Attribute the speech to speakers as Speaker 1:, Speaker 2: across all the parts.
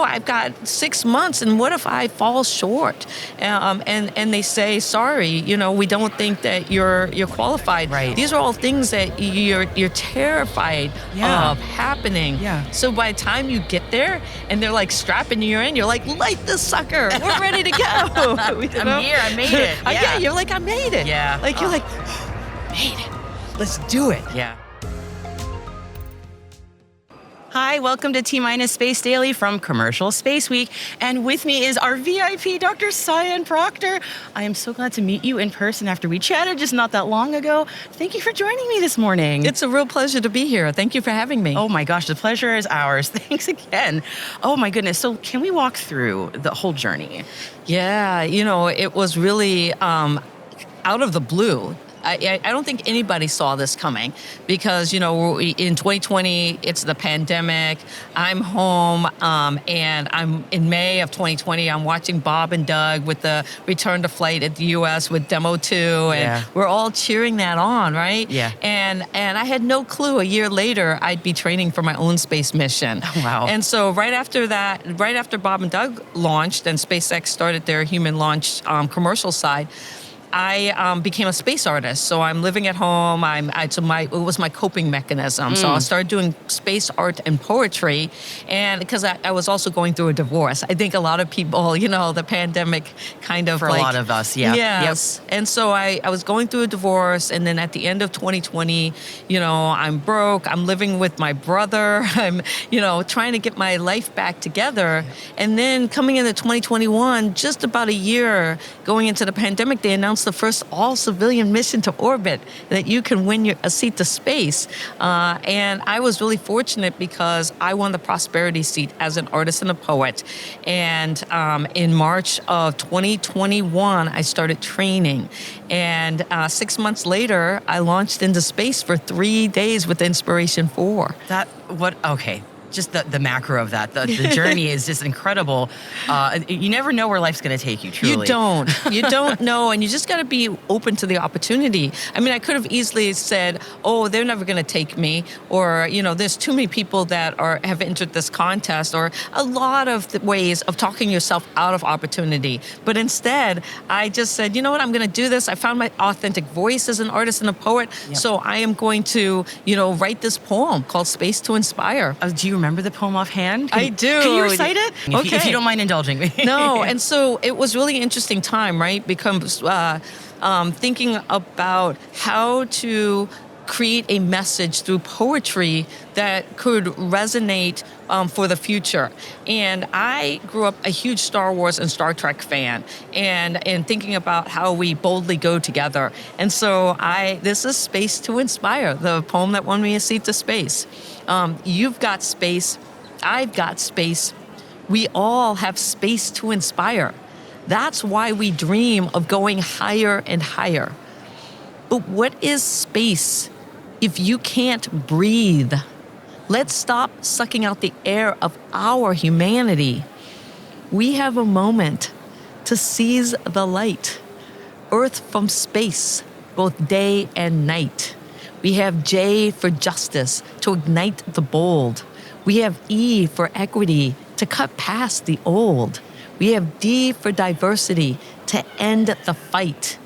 Speaker 1: I've got 6 months, and what if I fall short? And they say, sorry, we don't think that you're qualified.
Speaker 2: Right.
Speaker 1: These are all things that you're terrified
Speaker 2: Yeah.
Speaker 1: of happening.
Speaker 2: Yeah.
Speaker 1: So by the time you get there, and they're like strapping you in, you're like, light the sucker, we're ready to go.
Speaker 2: I'm here, I made it.
Speaker 1: Yeah, you're like, I made it.
Speaker 2: Yeah.
Speaker 1: Like you're like, made it. Let's do it.
Speaker 2: Yeah. Hi, welcome to T-Minus Space Daily from Commercial Space Week. And with me is our VIP, Dr. Sian Proctor. I am so glad to meet you in person after we chatted just not that long ago. Thank you for joining me this morning.
Speaker 1: It's a real pleasure to be here. Thank you for having me.
Speaker 2: Oh my gosh, the pleasure is ours. Thanks again. Oh my goodness. So can we walk through the whole journey?
Speaker 1: Yeah, it was really out of the blue. I don't think anybody saw this coming because, in 2020, it's the pandemic. I'm home, and I'm in May of 2020. I'm watching Bob and Doug with the return to flight at the U.S. with Demo 2, and we're all cheering that on, right?
Speaker 2: Yeah.
Speaker 1: And I had no clue a year later I'd be training for my own space mission.
Speaker 2: Wow.
Speaker 1: And so right after Bob and Doug launched and SpaceX started their human launch commercial side, I became a space artist. So I'm living at home. It was my coping mechanism. So I started doing space art and poetry, and because I was also going through a divorce. I think a lot of people, the pandemic kind of
Speaker 2: For a lot of us, yeah.
Speaker 1: Yes. Yep. And so I was going through a divorce, and then at the end of 2020, I'm broke. I'm living with my brother. I'm, trying to get my life back together. And then coming into 2021, just about a year going into the pandemic, they announced the first all-civilian mission to orbit that you can win a seat to space. And I was really fortunate because I won the prosperity seat as an artist and a poet. And in March of 2021, I started training. And 6 months later, I launched into space for 3 days with Inspiration4.
Speaker 2: Okay. Just the macro of that. The journey is just incredible. You never know where life's going to take you, truly.
Speaker 1: You don't know, and you just got to be open to the opportunity. I mean, I could have easily said, oh, they're never going to take me, or, there's too many people that have entered this contest, or a lot of the ways of talking yourself out of opportunity. But instead, I just said, you know what, I'm going to do this. I found my authentic voice as an artist and a poet, so I am going to, write this poem called Space to Inspire.
Speaker 2: Do you remember the poem offhand?
Speaker 1: I do.
Speaker 2: Can you recite it?
Speaker 1: Okay.
Speaker 2: If you don't mind indulging me.
Speaker 1: No, and so it was really interesting time, right? Because thinking about how to create a message through poetry that could resonate for the future. And I grew up a huge Star Wars and Star Trek fan, and thinking about how we boldly go together. And so this is Space to Inspire, the poem that won me a seat to space. You've got space, I've got space. We all have space to inspire. That's why we dream of going higher and higher. But what is space if you can't breathe? Let's stop sucking out the air of our humanity. We have a moment to seize the light. Earth from space, both day and night. We have J for justice, to ignite the bold. We have E for equity, to cut past the old. We have D for diversity, to end the fight.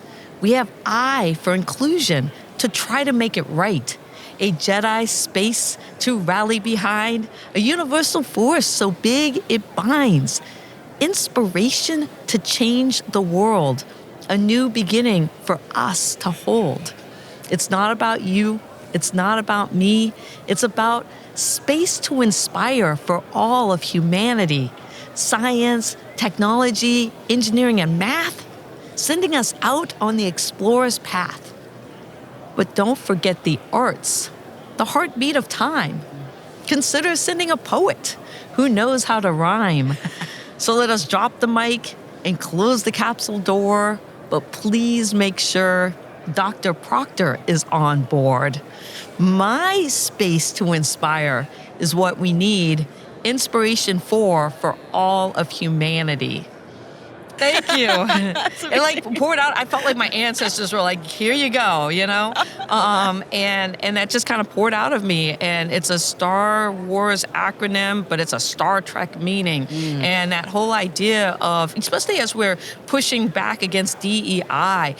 Speaker 1: We have I for inclusion, to try to make it right. A Jedi space to rally behind. A universal force so big it binds. Inspiration to change the world. A new beginning for us to hold. It's not about you. It's not about me. It's about space to inspire for all of humanity. Science, technology, engineering, and math, sending us out on the explorer's path. But don't forget the arts, the heartbeat of time. Consider sending a poet who knows how to rhyme. So let us drop the mic and close the capsule door, but please make sure Dr. Proctor is on board. My space to inspire is what we need. Inspiration4 for all of humanity. Thank you. It like poured out. I felt like my ancestors were like, here you go, and that just kind of poured out of me. And it's a Star Wars acronym, but it's a Star Trek meaning. And that whole idea of, especially as we're pushing back against DEI, I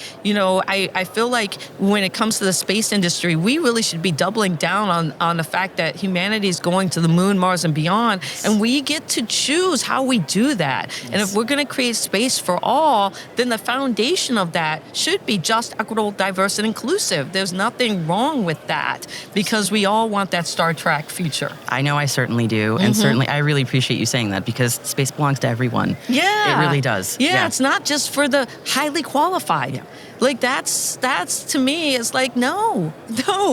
Speaker 1: feel like when it comes to the space industry, we really should be doubling down on the fact that humanity is going to the moon, Mars, and beyond. And we get to choose how we do that. And if we're going to create space for all, then the foundation of that should be just, equitable, diverse, and inclusive. There's nothing wrong with that because we all want that Star Trek future.
Speaker 2: I know I certainly do. And certainly I really appreciate you saying that because space belongs to everyone.
Speaker 1: Yeah.
Speaker 2: It really does.
Speaker 1: Yeah, it's not just for the highly qualified.
Speaker 2: Yeah.
Speaker 1: Like that's to me is like, no,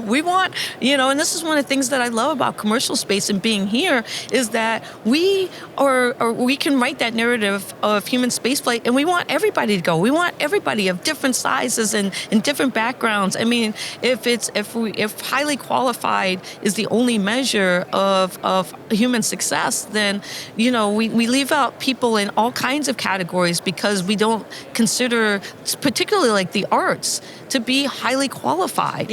Speaker 1: we want, and this is one of the things that I love about commercial space and being here is that we can write that narrative of human spaceflight and we want everybody to go. We want everybody of different sizes and different backgrounds. I mean, if highly qualified is the only measure of human success, then, we leave out people in all kinds of categories because we don't consider, particularly like the arts, to be highly qualified.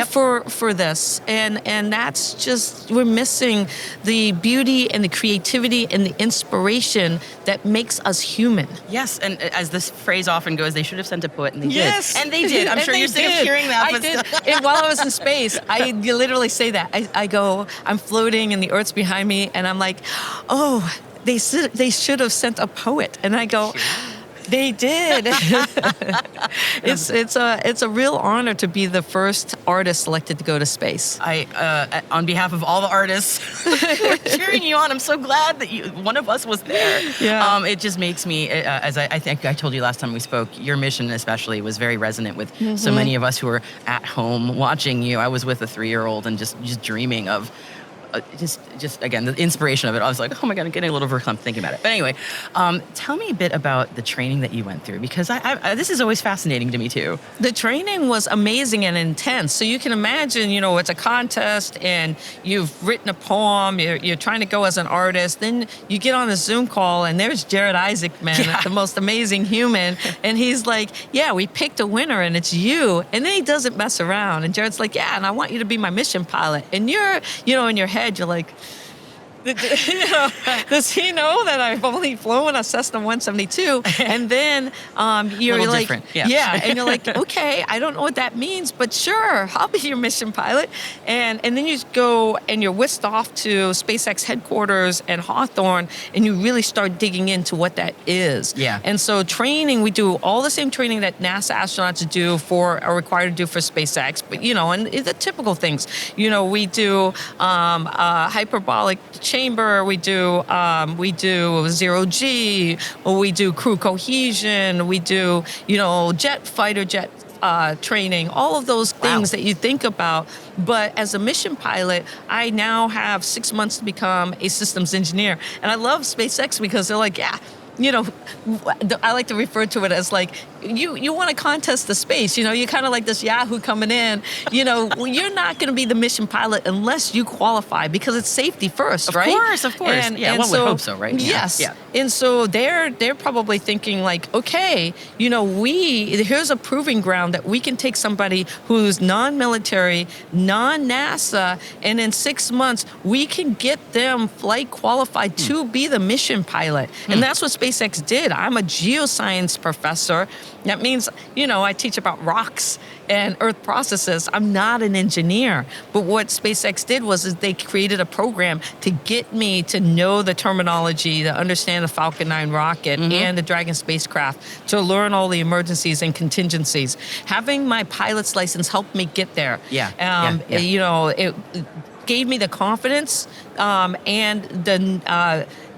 Speaker 1: For this, and that's just, we're missing the beauty and the creativity and the inspiration that makes us human.
Speaker 2: Yes, and as this phrase often goes, they should have sent a poet, and they
Speaker 1: Yes.
Speaker 2: did. And they did. I'm sure you're sick of hearing that.
Speaker 1: I did. And while I was in space, you literally say that. I go, I'm floating and the Earth's behind me, and I'm like, oh, they should have sent a poet. And I go, they did. It's a real honor to be the first artist selected to go to space.
Speaker 2: On behalf of all the artists who are cheering you on, I'm so glad that one of us was there.
Speaker 1: Yeah.
Speaker 2: It just makes me, as I think I told you last time we spoke, your mission especially was very resonant with so many of us who were at home watching you. I was with a 3-year-old and just dreaming of. Just again, the inspiration of it. I was like, oh my God, I'm getting a little overcome thinking about it. But anyway, tell me a bit about the training that you went through, because this is always fascinating to me too.
Speaker 1: The training was amazing and intense. So you can imagine, it's a contest and you've written a poem, you're trying to go as an artist. Then you get on a Zoom call and there's Jared Isaacman, the most amazing human. And he's like, yeah, we picked a winner and it's you. And then he doesn't mess around. And Jared's like, yeah, and I want you to be my mission pilot. And you're, in your head, you're like, does he know that I've only flown a Cessna 172? And then you're like,
Speaker 2: different.
Speaker 1: And you're like, okay, I don't know what that means, but sure, I'll be your mission pilot. And then you go and you're whisked off to SpaceX headquarters and Hawthorne, and you really start digging into what that is.
Speaker 2: Yeah.
Speaker 1: And so training, we do all the same training that NASA astronauts are required to do for SpaceX, but and the typical things. We do hyperbolic chamber, we do zero G, we do crew cohesion, we do fighter jet training, all of those things that you think about. But as a mission pilot, I now have 6 months to become a systems engineer, and I love SpaceX because they're like, yeah. I like to refer to it as like, you want to contest the space, you're kind of like this Yahoo coming in, you're not going to be the mission pilot unless you qualify because it's safety first, right?
Speaker 2: Of course. And one would hope so, right?
Speaker 1: Yes.
Speaker 2: Yeah.
Speaker 1: And so they're probably thinking like, okay, here's a proving ground that we can take somebody who's non-military, non-NASA, and in 6 months we can get them flight qualified to be the mission pilot. And that's what SpaceX did. I'm a geoscience professor. That means, I teach about rocks and Earth processes. I'm not an engineer. But what SpaceX did was they created a program to get me to know the terminology, to understand the Falcon 9 rocket and the Dragon spacecraft, to learn all the emergencies and contingencies. Having my pilot's license helped me get there. It gave me the confidence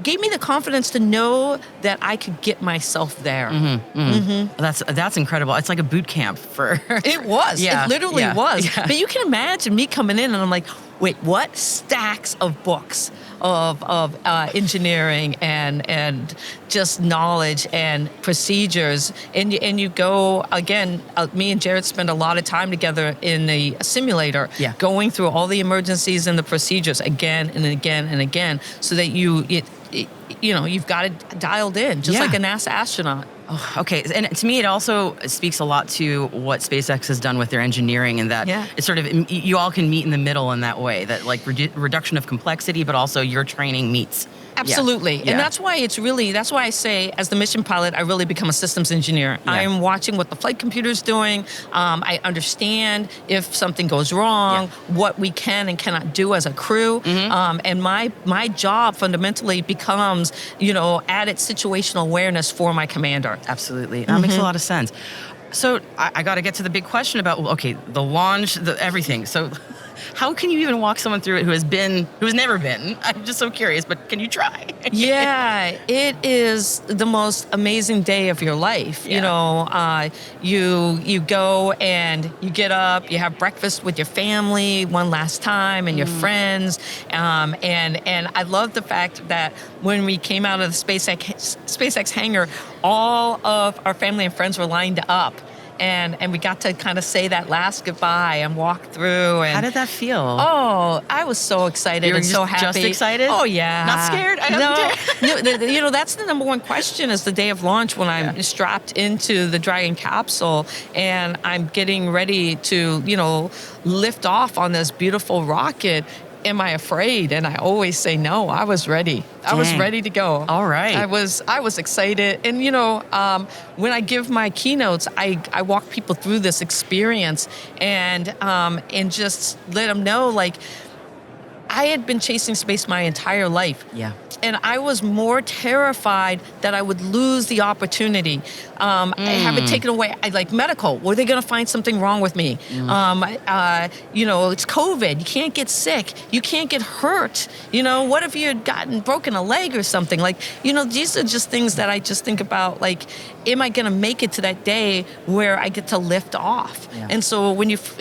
Speaker 1: gave me the confidence to know that I could get myself there.
Speaker 2: That's incredible. It's like a boot camp for.
Speaker 1: It was. It literally was. Yeah. But you can imagine me coming in and I'm like, wait, what? Stacks of books of engineering and just knowledge and procedures. And you go, again, me and Jared spend a lot of time together in the simulator, going through all the emergencies and the procedures again and again and again, so that you've got it dialed in, just like a NASA astronaut.
Speaker 2: Oh, okay. And to me, it also speaks a lot to what SpaceX has done with their engineering, and that it's sort of, you all can meet in the middle in that way, that like reduction of complexity, but also your training meets.
Speaker 1: Absolutely. And that's why that's why I say, as the mission pilot, I really become a systems engineer. I am watching what the flight computer is doing. I understand if something goes wrong, what we can and cannot do as a crew. And my job fundamentally becomes, added situational awareness for my commander.
Speaker 2: Absolutely. That makes a lot of sense. So I got to get to the big question about, the launch, everything. So how can you even walk someone through it who's never been? I'm just so curious, but can you try?
Speaker 1: Yeah, it is the most amazing day of your life.
Speaker 2: Yeah.
Speaker 1: You go and you get up, you have breakfast with your family one last time and your friends. And I love the fact that when we came out of the SpaceX hangar, all of our family and friends were lined up. And we got to kind of say that last goodbye and walk through. And
Speaker 2: how did that feel?
Speaker 1: Oh, I was so excited and so happy.
Speaker 2: Just excited?
Speaker 1: Oh, yeah.
Speaker 2: Not scared?
Speaker 1: No, that's the number one question is the day of launch when I'm strapped into the Dragon capsule and I'm getting ready to, lift off on this beautiful rocket. Am I afraid? And I always say no. I was ready. I was ready to go.
Speaker 2: All right.
Speaker 1: I was excited. And when I give my keynotes, I walk people through this experience and just let them know, like, I had been chasing space my entire life.
Speaker 2: Yeah.
Speaker 1: And I was more terrified that I would lose the opportunity. I have it taken away. Like medical, were they going to find something wrong with me? It's COVID. You can't get sick. You can't get hurt. What if you had broken a leg or something? Like, these are just things that I just think about. Like, am I going to make it to that day where I get to lift off?
Speaker 2: Yeah.
Speaker 1: And so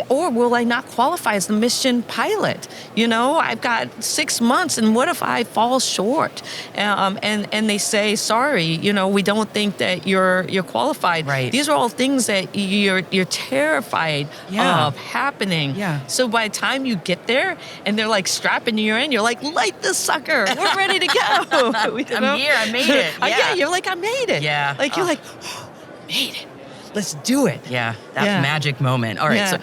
Speaker 1: or will I not qualify as the mission pilot? I've got 6 months, and what if I fall short? And they say, sorry, we don't think that you're qualified.
Speaker 2: Right.
Speaker 1: These are all things that you're terrified of happening.
Speaker 2: Yeah.
Speaker 1: So by the time you get there and they're like strapping you in, you're like, light the sucker. We're ready to go.
Speaker 2: I'm here. I made it.
Speaker 1: Yeah. You're like, I made it.
Speaker 2: Yeah.
Speaker 1: Like, you're like, oh, made it. Let's do it.
Speaker 2: Yeah. That magic moment. All right.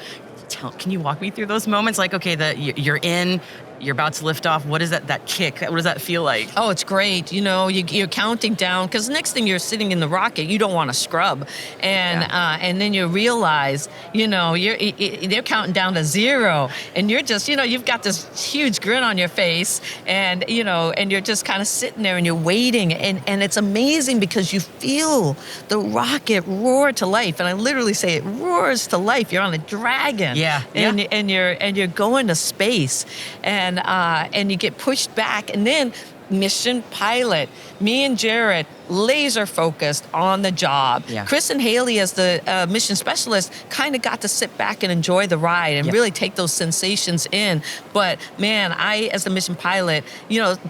Speaker 2: So can you walk me through those moments? Like, okay, you're in, you're about to lift off. What is that kick? What does that feel like?
Speaker 1: Oh, it's great. You're counting down because the next thing you're sitting in the rocket, you don't want to scrub, and then you realize, they're counting down to 0, and you're just, you've got this huge grin on your face, and and you're just kind of sitting there and you're waiting, and it's amazing because you feel the rocket roar to life, and I literally say it roars to life. You're on a Dragon, and you're going to space, and you get pushed back, and then mission pilot, me and Jared, laser focused on the job.
Speaker 2: Yeah.
Speaker 1: Chris and Haley, as the mission specialist, kind of got to sit back and enjoy the ride and really take those sensations in. But man, I, as the mission pilot,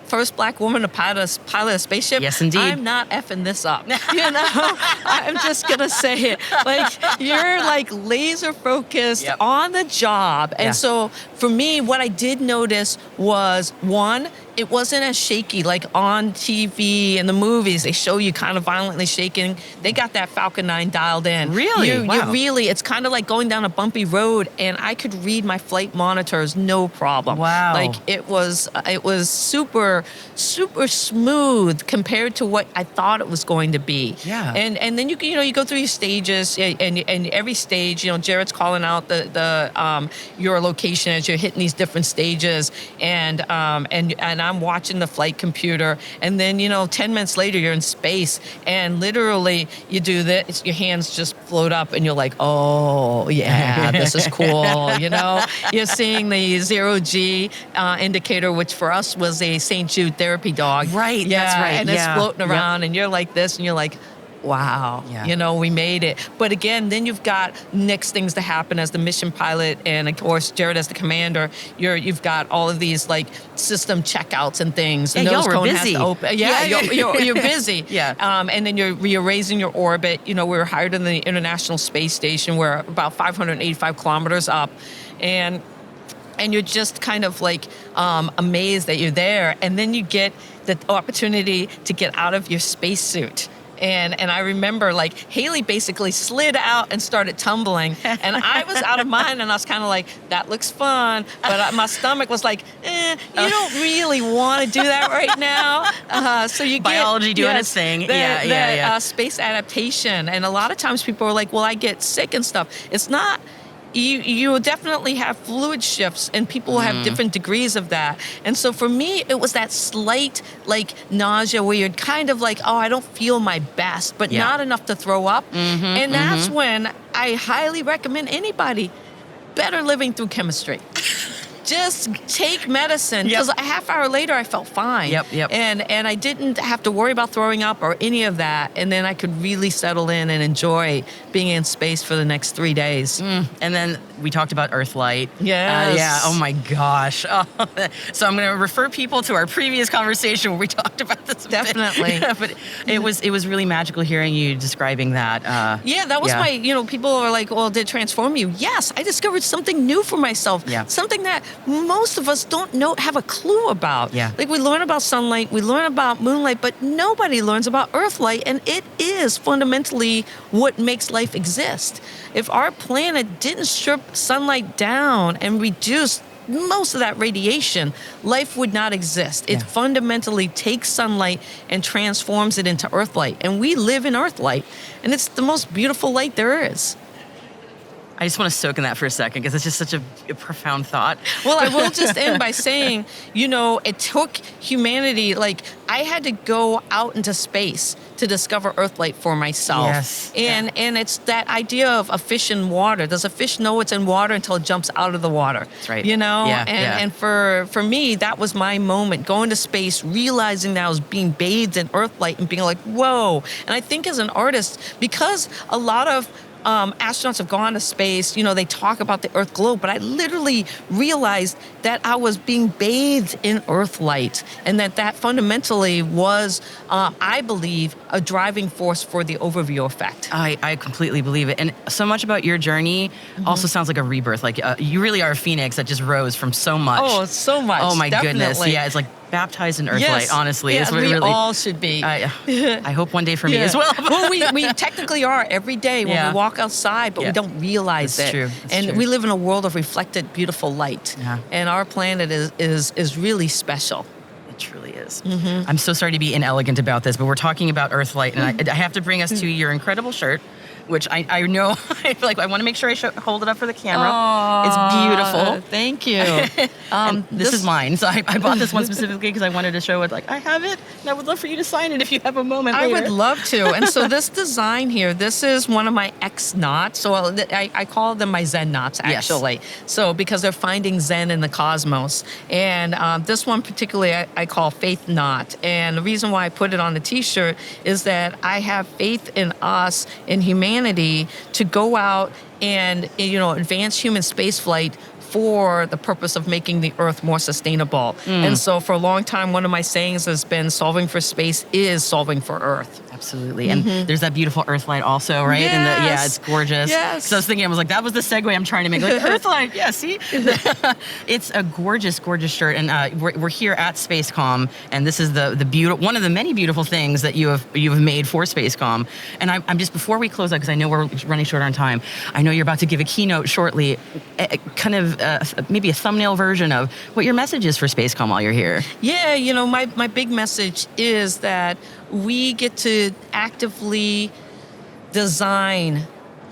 Speaker 1: first black woman to pilot a spaceship.
Speaker 2: Yes, indeed.
Speaker 1: I'm not effing this up. I'm just gonna say it. Like, you're like laser focused on the job, and so for me, what I did notice was, one, it wasn't as shaky like on TV and the movies. They show you kind of violently shaking. They got that Falcon 9 dialed in.
Speaker 2: Really?
Speaker 1: Wow. It's kind of like going down a bumpy road, and I could read my flight monitors no problem.
Speaker 2: Wow.
Speaker 1: Like, it was super, super smooth compared to what I thought it was going to be.
Speaker 2: Yeah.
Speaker 1: And then you go through your stages, and every stage, Jared's calling out the your location as you're hitting these different stages, and I'm watching the flight computer, and then 10 minutes later you're in space, and literally you do this, your hands just float up, and you're like, oh yeah, this is cool. You're seeing the 0G indicator, which for us was a St. Jude therapy dog.
Speaker 2: Right. Yeah, that's right.
Speaker 1: And it's floating around, and you're like this, and you're like, wow, we made it. But again, then you've got next things to happen as the mission pilot, and of course Jared as the commander. You've got all of these like system checkouts and things.
Speaker 2: Yeah, y'all were busy.
Speaker 1: You're busy.
Speaker 2: Yeah.
Speaker 1: And then you're raising your orbit. We were hired in the International Space Station. We're about 585 kilometers up, and you're just kind of like amazed that you're there, and then you get the opportunity to get out of your spacesuit. And I remember like Haley basically slid out and started tumbling, and I was out of mine, and I was kind of like, that looks fun, but my stomach was like, you don't really want to do that right now. So you
Speaker 2: biology
Speaker 1: get,
Speaker 2: doing its thing.
Speaker 1: Space adaptation, and a lot of times people are like, well, I get sick and stuff. It's not. You will definitely have fluid shifts, and people have different degrees of that. And so for me, it was that slight like nausea where you're kind of like, oh, I don't feel my best, but not enough to throw up. And that's when I highly recommend anybody better living through chemistry. Just take medicine, because a half hour later I felt fine. And I didn't have to worry about throwing up or any of that. And then I could really settle in and enjoy being in space for the next 3 days.
Speaker 2: And then we talked about Earthlight.
Speaker 1: Yes.
Speaker 2: Oh my gosh. Oh, so I'm going to refer people to our previous conversation where we talked about this.
Speaker 1: Definitely.
Speaker 2: But it was really magical hearing you describing that.
Speaker 1: That was my, people are like, well, did it transform you? Yes, I discovered something new for myself. Something that most of us don't have a clue about. Like we learn about sunlight, we learn about moonlight, but nobody learns about Earthlight, and it is fundamentally what makes life exist. If our planet didn't strip sunlight down and reduce most of that radiation, life would not exist. It fundamentally takes sunlight and transforms it into Earthlight, and we live in Earthlight, and it's the most beautiful light there is.
Speaker 2: I just want to soak in that for a second, because it's just such a profound thought.
Speaker 1: Well, I will just end by saying, it took humanity, like I had to go out into space to discover Earthlight for myself. And it's that idea of a fish in water. Does a fish know it's in water until it jumps out of the water?
Speaker 2: That's right.
Speaker 1: And for me, that was my moment, going to space, realizing that I was being bathed in Earthlight and being like, whoa. And I think as an artist, because a lot of astronauts have gone to space, they talk about the Earth globe, but I literally realized that I was being bathed in Earthlight, and that fundamentally was, I believe, a driving force for the overview effect.
Speaker 2: I completely believe it. And so much about your journey also sounds like a rebirth. Like you really are a phoenix that just rose from so much.
Speaker 1: Oh, so much.
Speaker 2: Oh my
Speaker 1: Definitely.
Speaker 2: Goodness. Yeah, it's like baptized in Earthlight, honestly.
Speaker 1: Yes,
Speaker 2: is what
Speaker 1: we
Speaker 2: it really,
Speaker 1: all should be.
Speaker 2: I hope one day for me as well.
Speaker 1: Well, we technically are every day when we walk outside, but we don't realize
Speaker 2: That's
Speaker 1: it.
Speaker 2: true.
Speaker 1: And we live in a world of reflected, beautiful light. And our planet is really special.
Speaker 2: It truly is. I'm so sorry to be inelegant about this, but we're talking about Earthlight, and I have to bring us to your incredible shirt, which I know, I feel like I want to make sure I hold it up for the camera. It's beautiful.
Speaker 1: Thank you.
Speaker 2: This is mine. So I bought this one specifically because I wanted to show it. Like, I have it, and I would love for you to sign it if you have a moment later.
Speaker 1: I would love to. And so this design here, this is one of my X knots. So I call them my Zen knots, actually. So because they're finding Zen in the cosmos. And this one particularly I call Faith Knot. And the reason why I put it on the T-shirt is that I have faith in us, in humanity, to go out and advance human spaceflight for the purpose of making the Earth more sustainable. And so for a long time, one of my sayings has been solving for space is solving for Earth.
Speaker 2: Absolutely. And there's that beautiful Earthlight also, right?
Speaker 1: Yes.
Speaker 2: And it's gorgeous.
Speaker 1: Yes.
Speaker 2: So I was thinking, I was like, that was the segue I'm trying to make. Like, Earthlight, see? It's a gorgeous, gorgeous shirt. And we're here at SpaceCom, and this is the beautiful, one of the many beautiful things that you have made for SpaceCom. And I'm just, before we close out, because I know we're running short on time, I know you're about to give a keynote shortly, kind of maybe a thumbnail version of what your message is for SpaceCom while you're here.
Speaker 1: Yeah, my big message is that we get to actively design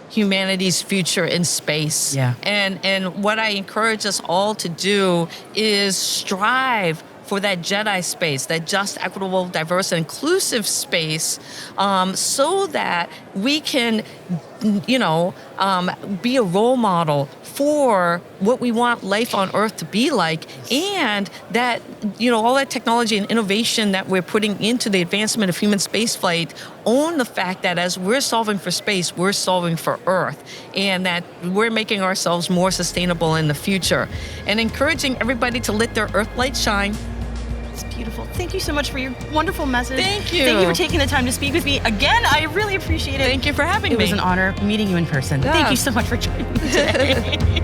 Speaker 1: humanity's future in space. And what I encourage us all to do is strive for that Jedi space, that just, equitable, diverse, and inclusive space, so that we can, be a role model for what we want life on Earth to be like, and that, all that technology and innovation that we're putting into the advancement of human spaceflight own the fact that as we're solving for space, we're solving for Earth, and that we're making ourselves more sustainable in the future, and encouraging everybody to let their Earth light shine.
Speaker 2: Beautiful. Thank you so much for your wonderful message.
Speaker 1: Thank you.
Speaker 2: Thank you for taking the time to speak with me. Again, I really appreciate it.
Speaker 1: Thank you for having me.
Speaker 2: It was an honor meeting you in person. Thank you so much for joining me today.